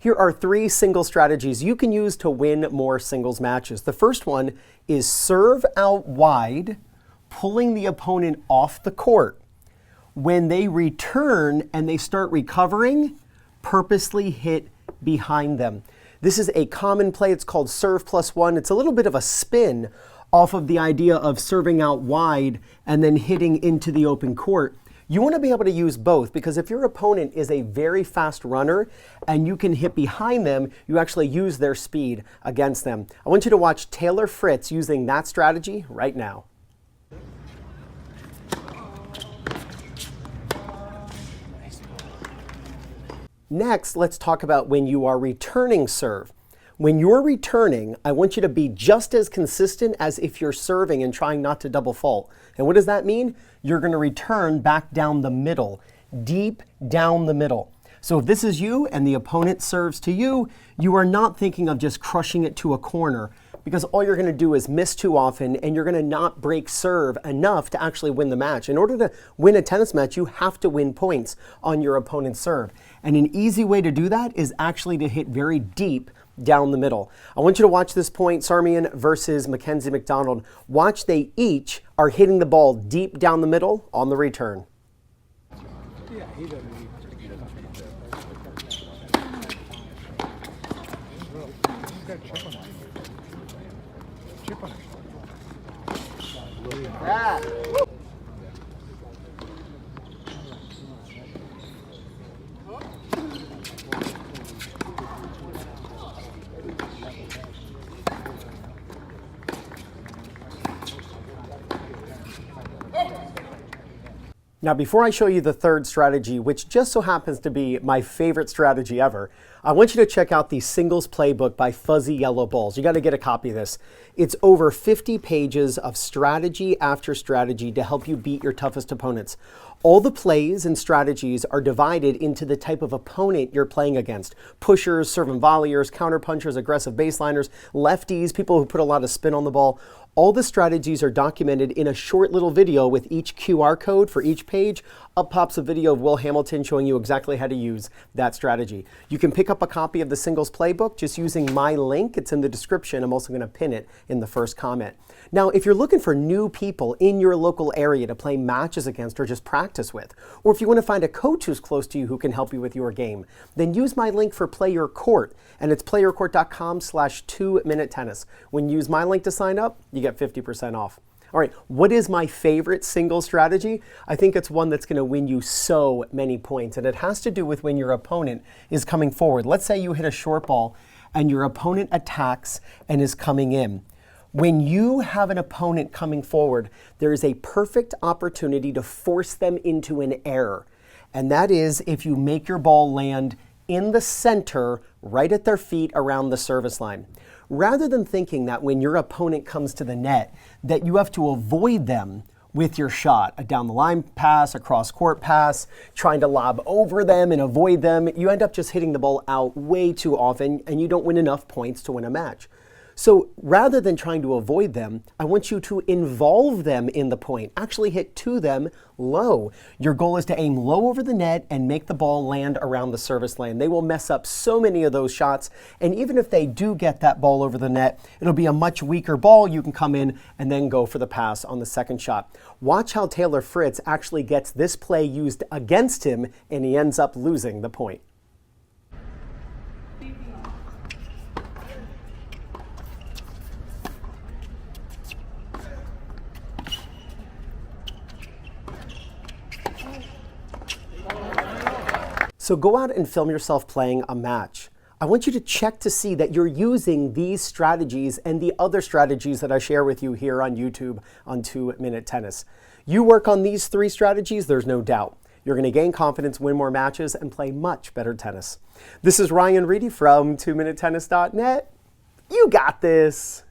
Here are 3 single strategies you can use to win more singles matches. The first one is serve out wide, pulling the opponent off the court. When they return and they start recovering, purposely hit behind them. This is a common play. It's called serve plus 1. It's a little bit of a spin off of the idea of serving out wide and then hitting into the open court. You want to be able to use both, because if your opponent is a very fast runner and you can hit behind them, you actually use their speed against them. I want you to watch Taylor Fritz using that strategy right now. Next, let's talk about when you are returning serve. When you're returning, I want you to be just as consistent as if you're serving and trying not to double fault. And what does that mean? You're going to return back down the middle, deep down the middle. So if this is you and the opponent serves to you, you are not thinking of just crushing it to a corner, because all you're going to do is miss too often and you're going to not break serve enough to actually win the match. In order to win a tennis match, you have to win points on your opponent's serve. And an easy way to do that is actually to hit very deep down the middle. I want you to watch this point, Sarmian versus Mackenzie McDonald. Watch, they each are hitting the ball deep down the middle on the return. Yeah, he doesn't need chip on it. Now, before I show you the third strategy, which just so happens to be my favorite strategy ever, I want you to check out the Singles Playbook by Fuzzy Yellow Balls. You got to get a copy of this. It's over 50 pages of strategy after strategy to help you beat your toughest opponents. All the plays and strategies are divided into the type of opponent you're playing against. Pushers, serve and volleyers, counterpunchers, aggressive baseliners, lefties, people who put a lot of spin on the ball. All the strategies are documented in a short little video with each QR code for each page. Up pops a video of Will Hamilton showing you exactly how to use that strategy. You can pick up a copy of the Singles Playbook just using my link. It's in the description. I'm also going to pin it in the first comment. Now, if you're looking for new people in your local area to play matches against or just practice with, or if you want to find a coach who's close to you who can help you with your game, then use my link for PlayYourCourt, and it's playyourcourt.com/2minutetennis. When you use my link to sign up, you get 50% off. All right, what is my favorite single strategy? I think it's one that's going to win you so many points, and it has to do with when your opponent is coming forward. Let's say you hit a short ball and your opponent attacks and is coming in. When you have an opponent coming forward, there is a perfect opportunity to force them into an error. And that is if you make your ball land in the center, right at their feet around the service line. Rather than thinking that when your opponent comes to the net, that you have to avoid them with your shot, a down the line pass, a cross court pass, trying to lob over them and avoid them, you end up just hitting the ball out way too often and you don't win enough points to win a match. So rather than trying to avoid them, I want you to involve them in the point. Actually hit to them low. Your goal is to aim low over the net and make the ball land around the service lane. They will mess up so many of those shots, and even if they do get that ball over the net, it'll be a much weaker ball. You can come in and then go for the pass on the second shot. Watch how Taylor Fritz actually gets this play used against him, and he ends up losing the point. So go out and film yourself playing a match. I want you to check to see that you're using these strategies and the other strategies that I share with you here on YouTube on 2 Minute Tennis. You work on these 3 strategies, there's no doubt. You're going to gain confidence, win more matches, and play much better tennis. This is Ryan Reedy from 2minutetennis.net. You got this.